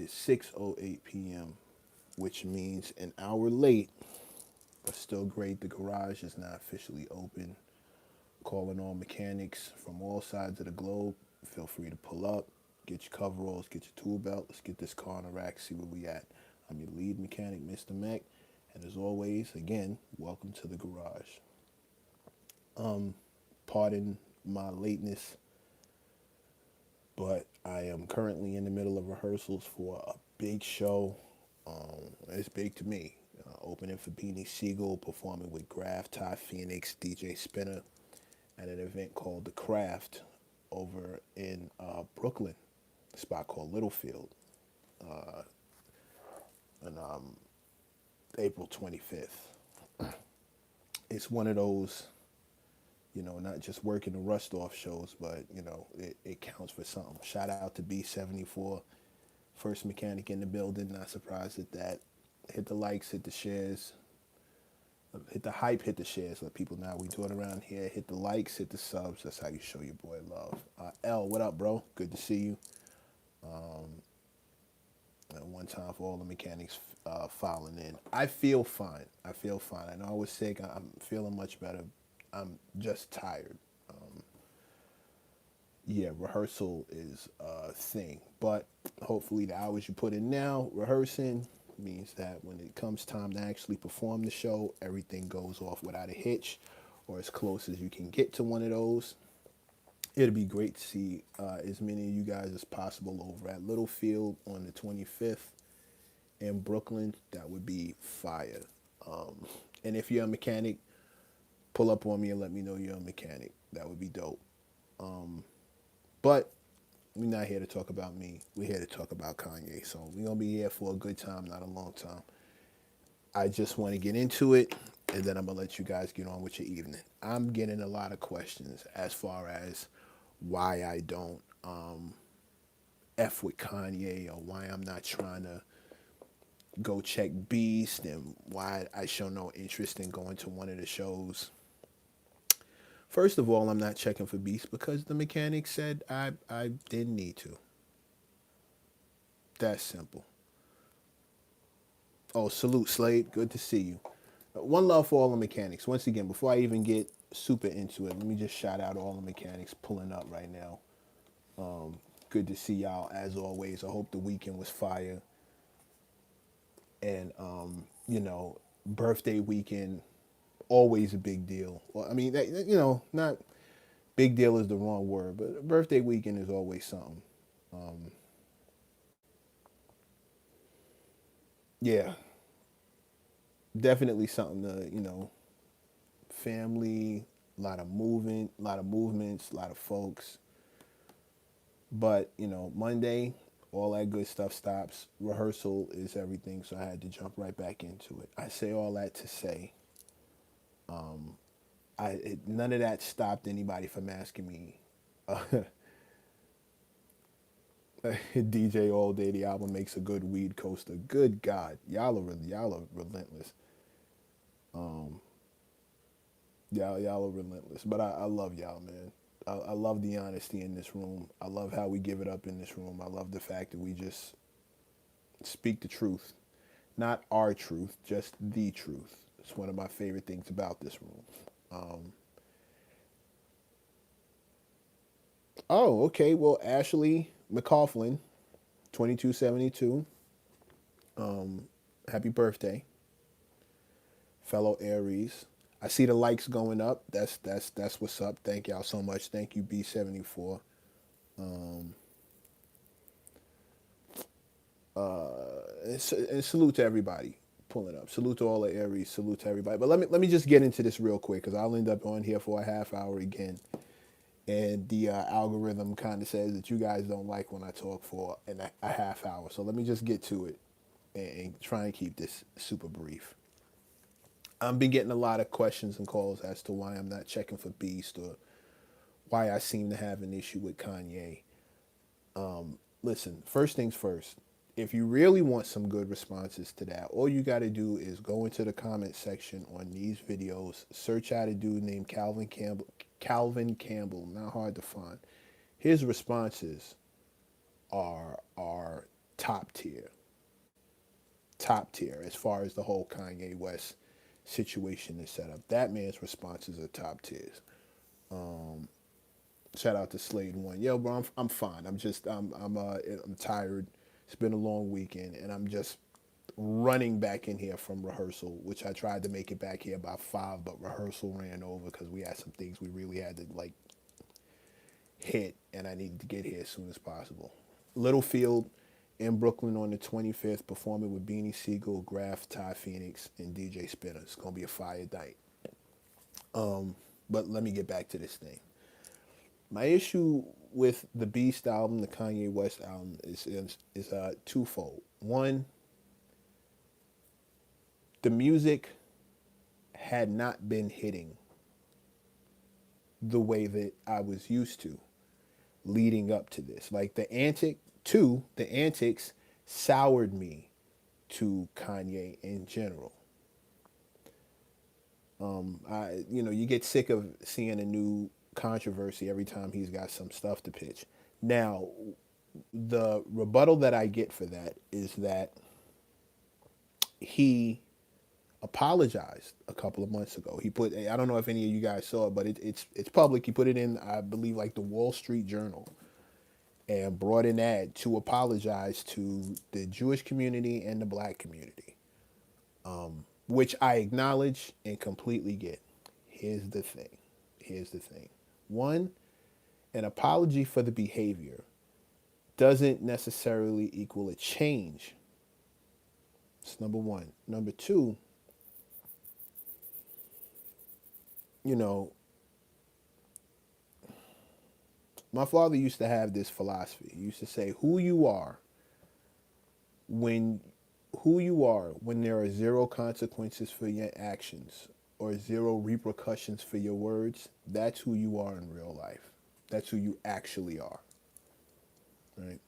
is 6:08 p.m., which means an hour late, but still great. The garage is now officially open. Calling all mechanics from all sides of the globe. Feel free to pull up, get your coveralls, get your tool belt. Let's get this car on the rack, see where we at. I'm your lead mechanic, Mr. Mac, and as always, again, welcome to the garage. Pardon my lateness, but I am currently in the middle of rehearsals for a big show. It's big to me. Opening for Beanie Siegel, performing with Graf, Ty Phoenix, DJ Spinner, at an event called The Craft over in Brooklyn, a spot called Littlefield, on April 25th. It's one of those, not just working the rust off shows, but, it counts for something. Shout out to B74, first mechanic in the building. Not surprised at that. Hit the likes, hit the shares, hit the hype, hit the shares. Let people know how we do it around here. Hit the likes, hit the subs. That's how you show your boy love. L, what up, bro? Good to see you. And one time for all the mechanics filing in. I feel fine. I know I was sick. I'm feeling much better. I'm just tired. Yeah, rehearsal is a thing. But hopefully the hours you put in now rehearsing means that when it comes time to actually perform the show, everything goes off without a hitch or as close as you can get to one of those. It'd be great to see as many of you guys as possible over at Littlefield on the 25th in Brooklyn. That would be fire. And if you're a mechanic, pull up on me and let me know you're a mechanic. That would be dope. But we're not here to talk about me. We're here to talk about Kanye. So we're going to be here for a good time, not a long time. I just want to get into it, and then I'm going to let you guys get on with your evening. I'm getting a lot of questions as far as why I don't F with Kanye, or why I'm not trying to go check Beast, and why I show no interest in going to one of the shows. First of all, I'm not checking for Beast because the mechanic said I didn't need to. That's simple. Oh, salute, Slade. Good to see you. One love for all the mechanics. Once again, before I even get super into it, let me just shout out all the mechanics pulling up right now. Good to see y'all as always. I hope the weekend was fire. And, birthday weekend, always a big deal. Well, I mean, not big deal is the wrong word, but birthday weekend is always something. Yeah, definitely something to, family, a lot of movements, a lot of folks. But, Monday, all that good stuff stops. Rehearsal is everything, so I had to jump right back into it. I say all that to say, none of that stopped anybody from asking me. DJ all day. The album makes a good weed coaster. Good God, y'all are relentless. Y'all are relentless. But I love y'all, man. I love the honesty in this room. I love how we give it up in this room. I love the fact that we just speak the truth, not our truth, just the truth. It's one of my favorite things about this room. Um, oh, okay. Well, Ashley McCaughlin, 2272. Happy birthday, fellow Aries. I see the likes going up. That's what's up. Thank y'all so much. Thank you, B74. Um, and salute to everybody pulling up. Salute to all the Aries. Salute to everybody. But let me just get into this real quick because I'll end up on here for a half hour again. And the algorithm kind of says that you guys don't like when I talk for a half hour. So let me just get to it and try and keep this super brief. I've been getting a lot of questions and calls as to why I'm not checking for Beast or why I seem to have an issue with Kanye. Listen, first things first. If you really want some good responses to that, all you got to do is go into the comment section on these videos, search out a dude named Calvin Campbell. Calvin Campbell, not hard to find. His responses are top tier, top tier as far as the whole Kanye West situation is set up. That man's responses are top tiers. Shout out to Slade One. Yo, bro, I'm fine. I'm tired. It's been a long weekend, and I'm just running back in here from rehearsal, which I tried to make it back here by 5, but rehearsal ran over because we had some things we really had to like hit, and I needed to get here as soon as possible. Littlefield in Brooklyn on the 25th, performing with Beanie Siegel, Graf, Ty Phoenix, and DJ Spinner. It's gonna be a fire night. But let me get back to this thing. My issue with the Beast album, the Kanye West album, is twofold. One, the music had not been hitting the way that I was used to leading up to this. Like the antics soured me to Kanye in general. You get sick of seeing a new controversy every time he's got some stuff to pitch. Now, the rebuttal that I get for that is that he apologized a couple of months ago. I don't know if any of you guys saw it, but it's public. He put it in, I believe, like the Wall Street Journal, and brought an ad to apologize to the Jewish community and the black community, which I acknowledge and completely get. Here's the thing. Here's the thing. One, an apology for the behavior doesn't necessarily equal a change. It's number one. Number two, my father used to have this philosophy. He used to say, when who you are when there are zero consequences for your actions or zero repercussions for your words, that's who you are in real life. That's who you actually are. Right?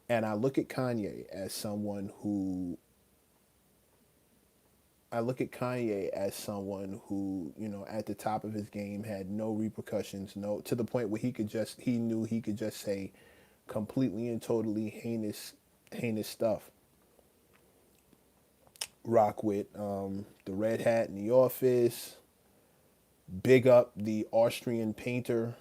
And I look at Kanye as someone who at the top of his game had no repercussions, to the point where he knew he could just say completely and totally heinous stuff. Rock with the red hat in the office, big up the Austrian painter,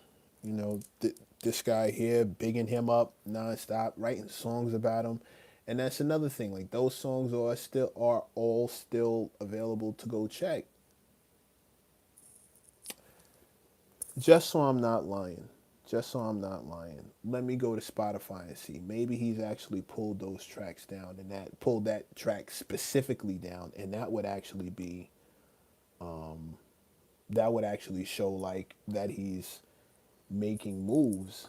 this guy here, bigging him up nonstop, writing songs about him. And that's another thing. Like, those songs are all still available to go check. Just so I'm not lying. Let me go to Spotify and see. Maybe he's actually pulled those tracks down, and pulled that track specifically down, and that would actually show like that he's making moves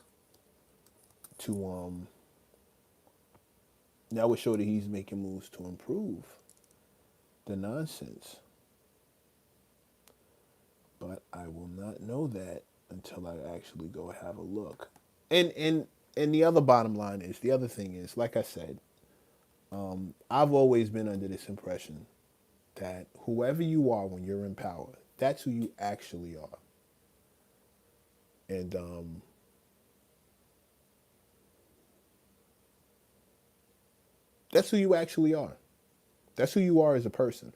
to that would show that he's making moves to improve the nonsense. But I will not know that until I actually go have a look. And the other thing is, like I said, I've always been under this impression that whoever you are when you're in power, that's who you actually are. And that's who you actually are. That's who you are as a person.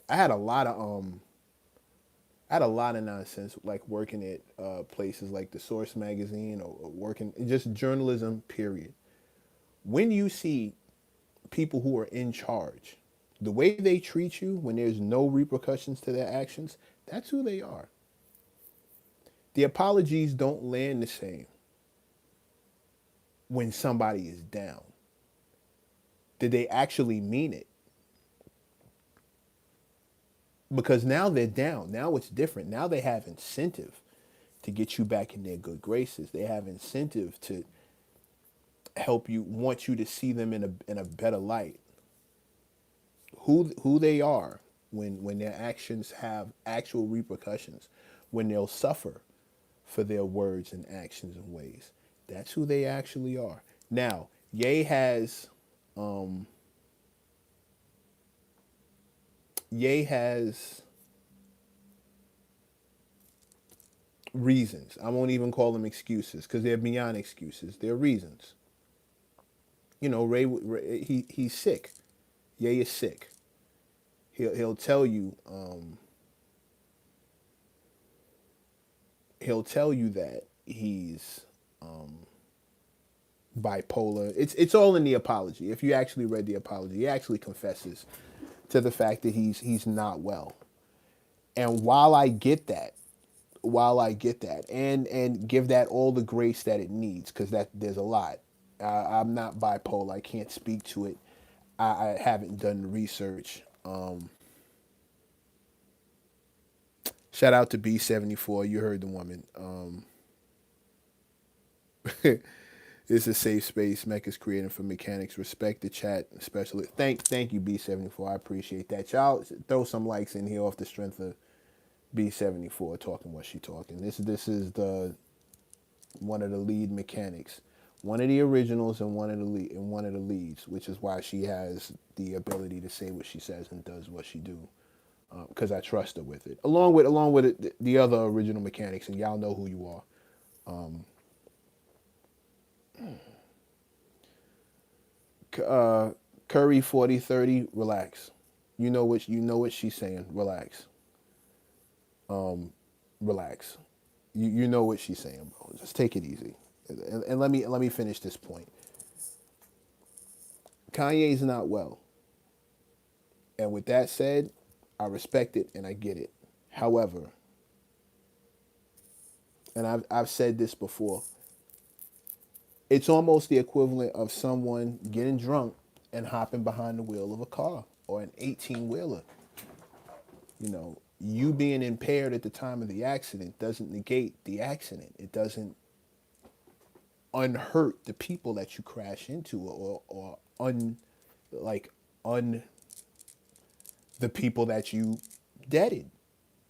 I had a lot of nonsense, like working at places like the Source magazine, or working just journalism, period. When you see people who are in charge, the way they treat you when there's no repercussions to their actions, that's who they are. The apologies don't land the same when somebody is down. Did they actually mean it? Because now they're down. Now it's different. Now they have incentive to get you back in their good graces. They have incentive to help you, want you to see them in a better light. Who they are when their actions have actual repercussions, when they'll suffer for their words and actions and ways. That's who they actually are. Now, Ye has reasons. I won't even call them excuses, because they're beyond excuses. They're reasons. You know, Ray he's sick. Ye is sick. He'll tell you he'll tell you that he's bipolar. It's all in the apology. If you actually read the apology, he actually confesses to the fact that he's not well. And while I get that, and give that all the grace that it needs, because that there's a lot. I'm not bipolar. I can't speak to it. I haven't done the research. Shout out to B74. You heard the woman. It's a safe space Mecca's creating for mechanics. Respect the chat, especially. Thank you B74. I appreciate that. Y'all throw some likes in here off the strength of B74 talking what she talking. This is the one of the lead mechanics, one of the originals and one of the leads, which is why she has the ability to say what she says and does what she do. Because I trust her with it, along with the other original mechanics, and y'all know who you are. Curry 4030, relax. You know what she's saying. Relax. Relax. You know what she's saying, bro. Just take it easy. And let me finish this point. Kanye's not well. And with that said, I respect it and I get it. However, and I've said this before, it's almost the equivalent of someone getting drunk and hopping behind the wheel of a car or an 18 wheeler. You know, you being impaired at the time of the accident doesn't negate the accident. It doesn't unhurt the people that you crash into, or like un the people that you deaded.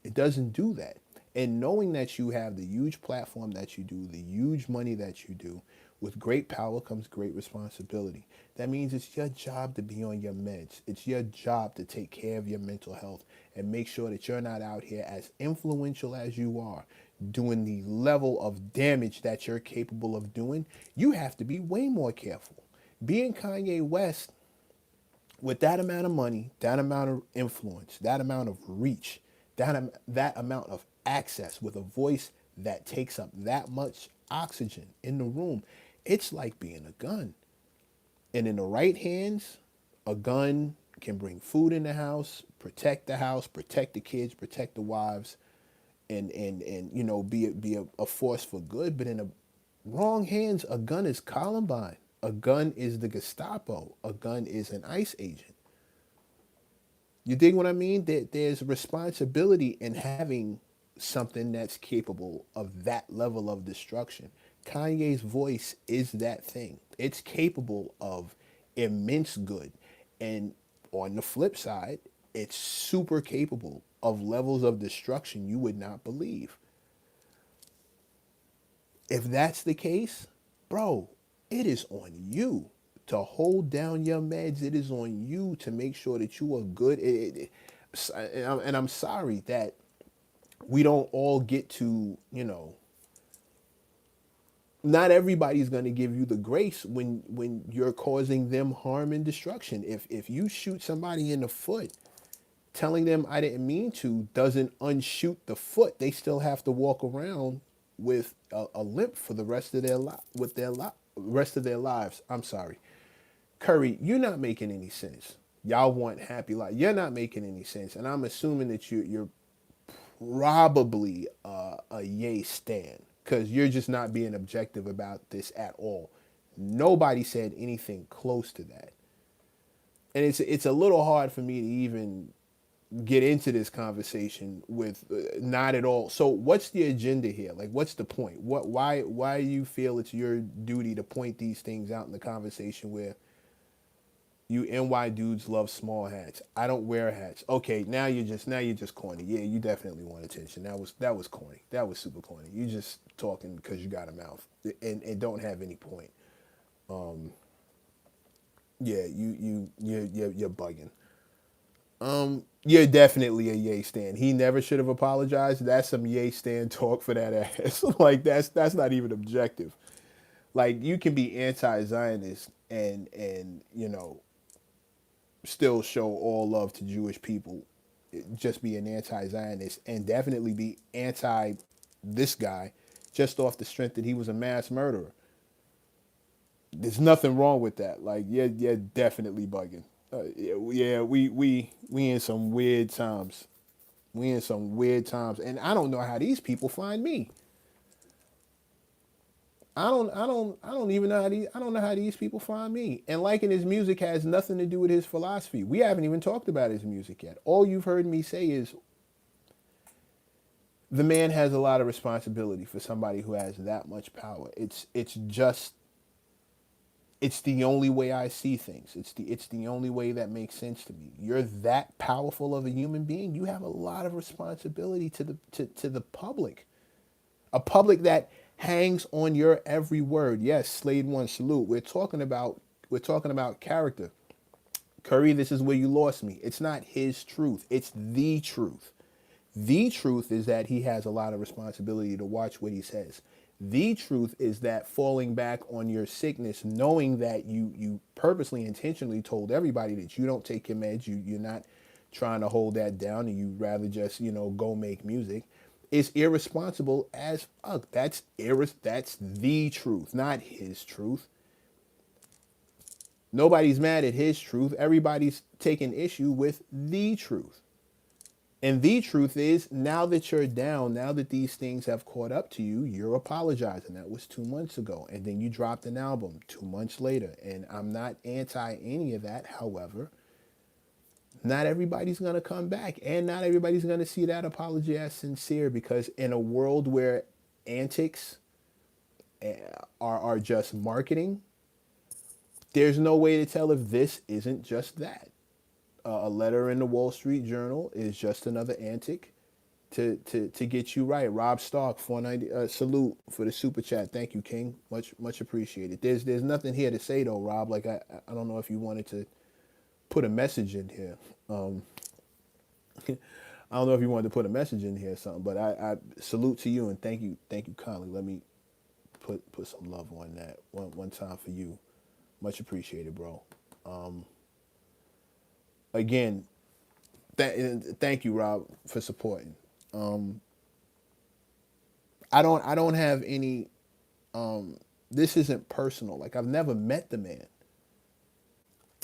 It doesn't do that. And knowing that you have the huge platform that you do, the huge money that you do, with great power comes great responsibility. That means it's your job to be on your meds. It's your job to take care of your mental health and make sure that you're not out here, as influential as you are, doing the level of damage that you're capable of doing. You have to be way more careful. Being Kanye West, with that amount of money, that amount of influence, that amount of reach, that amount of access, with a voice that takes up that much oxygen in the room, it's like being a gun. And in the right hands, a gun can bring food in the house, protect the kids, protect the wives, and you know, be a force for good. But in the wrong hands, a gun is Columbine. A gun is the Gestapo. A gun is an ICE agent. You dig what I mean? There's responsibility in having something that's capable of that level of destruction. Kanye's voice is that thing. It's capable of immense good. And on the flip side, it's super capable of levels of destruction you would not believe. If that's the case, bro, it is on you to hold down your meds. It is on you to make sure that you are good. And I'm sorry that we don't all get to, you know, not everybody's going to give you the grace when you're causing them harm and destruction. If you shoot somebody in the foot, telling them I didn't mean to doesn't unshoot the foot. They still have to walk around with a limp for the rest of rest of their lives. I'm sorry, Curry, you're not making any sense. Y'all want happy life. You're not making any sense, and I'm assuming that you're probably a yay stan, because you're just not being objective about this at all. Nobody said anything close to that, and it's a little hard for me to even get into this conversation with not at all. So what's the agenda here? Like, what's the point? Why do you feel it's your duty to point these things out in the conversation where you NY dudes love small hats? I don't wear hats. Okay, now you're just corny. Yeah, you definitely want attention. That was corny. That was super corny. You just talking because you got a mouth and don't have any point. Yeah, you're bugging. You're definitely a yay stan. He never should have apologized. That's some yay stan talk for that ass. Like, that's not even objective. Like, you can be anti-Zionist and still show all love to Jewish people, just be an anti-Zionist and definitely be anti this guy just off the strength that he was a mass murderer. There's nothing wrong with that. Like, you're definitely bugging. Yeah, we in some weird times. We in some weird times, and I don't know how these people find me. I don't even know how I don't know how these people find me. And liking his music has nothing to do with his philosophy. We haven't even talked about his music yet. All you've heard me say is the man has a lot of responsibility for somebody who has that much power. It's the only way I see things. It's the only way that makes sense to me. You're that powerful of a human being. You have a lot of responsibility to the public. A public that hangs on your every word. Yes, Slade One, salute. We're talking about character. Curry, this is where you lost me. It's not his truth. It's the truth. The truth is that he has a lot of responsibility to watch what he says. The truth is that falling back on your sickness, knowing that you purposely, intentionally told everybody that you don't take your meds, you're not trying to hold that down, and you rather just go make music, is irresponsible as fuck. That's the truth, not his truth. Nobody's mad at his truth. Everybody's taking issue with the truth. And the truth is, now that you're down, now that these things have caught up to you, you're apologizing. That was 2 months ago. And then you dropped an album 2 months later. And I'm not anti any of that. However, not everybody's going to come back. And not everybody's going to see that apology as sincere, because in a world where antics are just marketing, there's no way to tell if this isn't just that. A letter in the Wall Street Journal is just another antic to get you right. Rob Stark, 490, salute for the super chat. Thank you, King. Much appreciated. There's nothing here to say though, Rob. Like, I don't know if you wanted to put a message in here. I don't know if you wanted to put a message in here or something, but I salute to you and thank you kindly. Let me put some love on that one time for you. Much appreciated, bro. Again, thank you, Rob, for supporting. I don't have any. This isn't personal. Like, I've never met the man.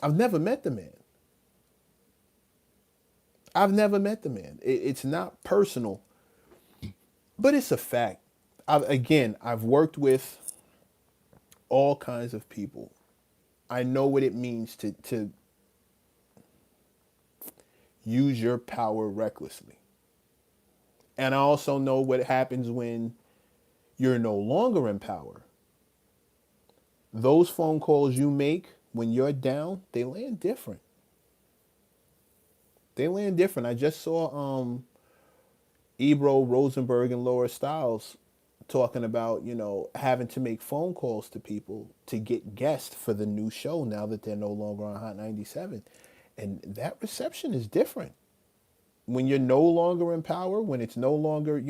I've never met the man. I've never met the man. It's not personal, but it's a fact. I've worked with all kinds of people. I know what it means to use your power recklessly. And I also know what happens when you're no longer in power. Those phone calls you make when you're down, they land different. They land different. I just saw Ebro Rosenberg and Laura Stiles talking about, having to make phone calls to people to get guests for the new show now that they're no longer on Hot 97. And that reception is different. When you're no longer in power, when it's no longer,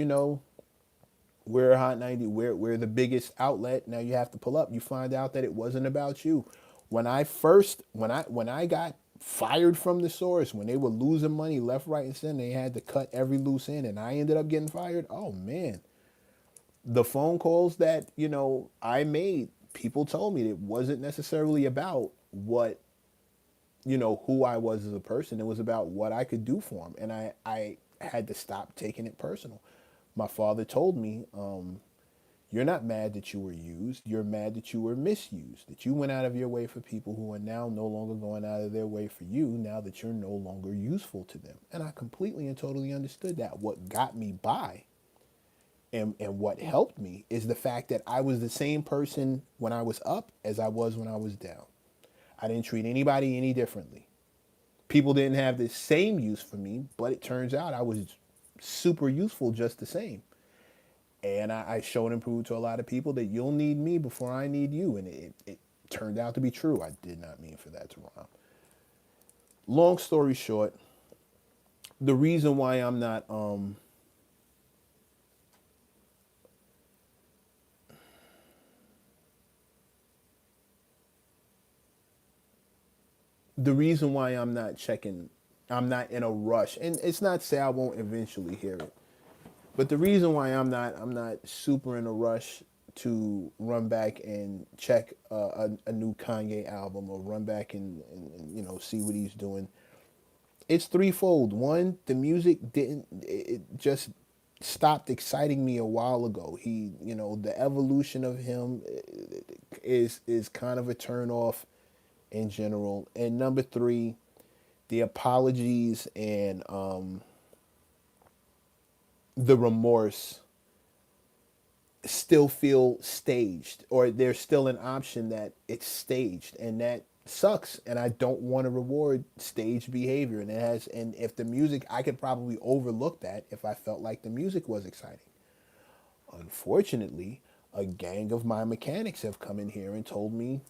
we're Hot 90, we're the biggest outlet. Now you have to pull up. You find out that it wasn't about you. When I got fired from the source, when they were losing money left, right, and center, they had to cut every loose end, and I ended up getting fired. Oh man, the phone calls that I made, people told me it wasn't necessarily about what who I was as a person. It was about what I could do for them, and I had to stop taking it personal. My father told me, you're not mad that you were used. You're mad that you were misused, that you went out of your way for people who are now no longer going out of their way for you, now that you're no longer useful to them. And I completely and totally understood that. What got me by and what helped me is the fact that I was the same person when I was up as I was when I was down. I didn't treat anybody any differently. People didn't have the same use for me, but it turns out I was super useful just the same. And I showed and proved to a lot of people that you'll need me before I need you. And it turned out to be true. I did not mean for that to rhyme. Long story short, the reason why I'm not the reason why I'm not in a rush, and it's not to say I won't eventually hear it, but the reason why I'm not super in a rush to run back and check a new Kanye album or run back and see what he's doing. It's threefold. One, the music didn't it just stopped exciting me a while ago. The evolution of him is kind of a turn off in general. And number three, the apologies and the remorse still feel staged, or there's still an option that it's staged, and that sucks. And I don't want to reward staged behavior. And if the music, I could probably overlook that if I felt like the music was exciting. Unfortunately, a gang of my mechanics have come in here and told me,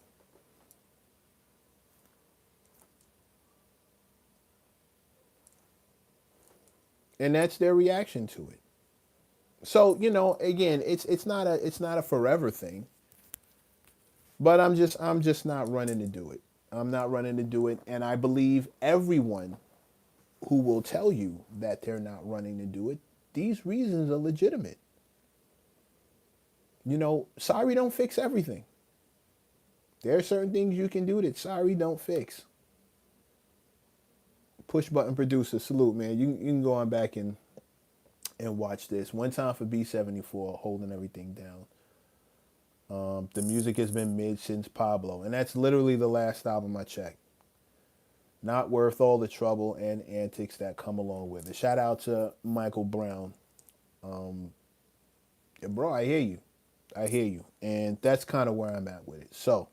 and that's their reaction to it. So again, it's not a forever thing, but I'm just not running to do it. I'm not running to do it, and I believe everyone who will tell you that they're not running to do it, these reasons are legitimate. Sorry don't fix everything. There are certain things you can do that sorry don't fix. Push button producer, salute, man. You can go on back and watch this. One time for B74, holding everything down. The music has been mid since Pablo, and that's literally the last album I checked. Not worth all the trouble and antics that come along with it. Shout out to Michael Brown. Yeah, bro, I hear you. I hear you. And that's kind of where I'm at with it. So,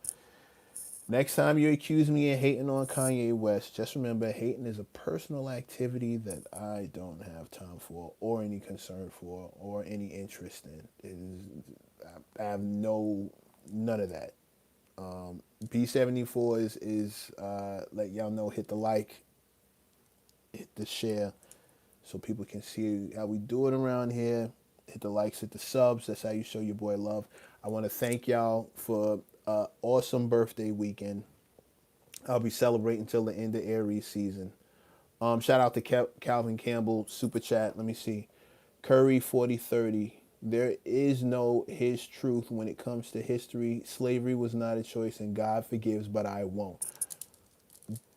next time you accuse me of hating on Kanye West, just remember hating is a personal activity that I don't have time for, or any concern for, or any interest in. I have none of that. B74 is let y'all know, hit the like, hit the share, so people can see how we do it around here. Hit the likes, hit the subs. That's how you show your boy love. I want to thank y'all for awesome birthday weekend. I'll be celebrating till the end of Aries season. Shout out to Calvin Campbell, Super Chat. Let me see. Curry 4030. There is no his truth when it comes to history. Slavery was not a choice, and God forgives, but I won't.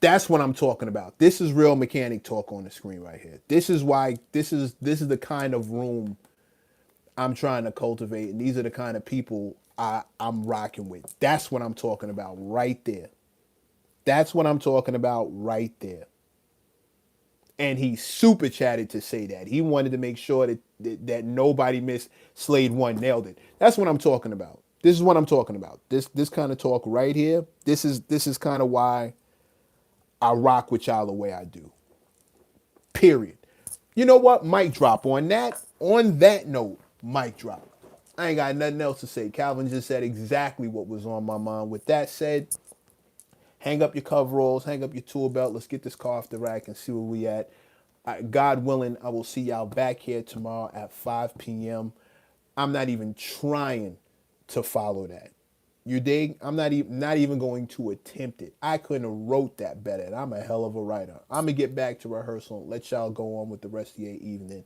That's what I'm talking about. This is real mechanic talk on the screen right here. This is why this is the kind of room I'm trying to cultivate, and these are the kind of people I'm rocking with. That's what I'm talking about right there. That's what I'm talking about right there. And he super chatted to say that. He wanted to make sure that nobody missed Slade 1 nailed it. That's what I'm talking about. This is what I'm talking about. This kind of talk right here. This is kind of why I rock with y'all the way I do. Period. You know what? Mic drop on that. On that note, mic drop. I ain't got nothing else to say. Calvin just said exactly what was on my mind. With that said, hang up your coveralls, hang up your tool belt. Let's get this car off the rack and see where we at. God willing, I will see y'all back here tomorrow at 5 p.m. I'm not even trying to follow that. You dig? I'm not even going to attempt it. I couldn't have wrote that better, and I'm a hell of a writer. I'm gonna get back to rehearsal and let y'all go on with the rest of your evening.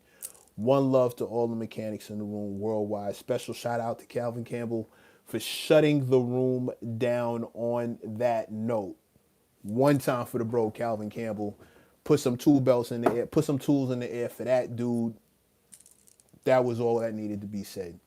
One love to all the mechanics in the room worldwide. Special shout out to Calvin Campbell for shutting the room down on that note. One time for the bro Calvin Campbell. Put some tool belts in the air. Put some tools in the air for that dude. That was all that needed to be said.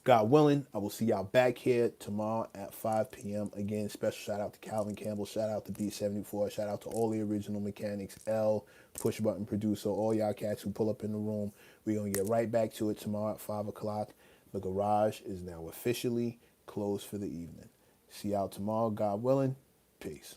God willing, I will see y'all back here tomorrow at 5 p.m. Again, special shout out to Calvin Campbell. Shout out to B74. Shout out to all the original mechanics. L, push button producer, all y'all cats who pull up in the room. We're going to get right back to it tomorrow at 5 o'clock. The garage is now officially closed for the evening. See y'all tomorrow, God willing. Peace.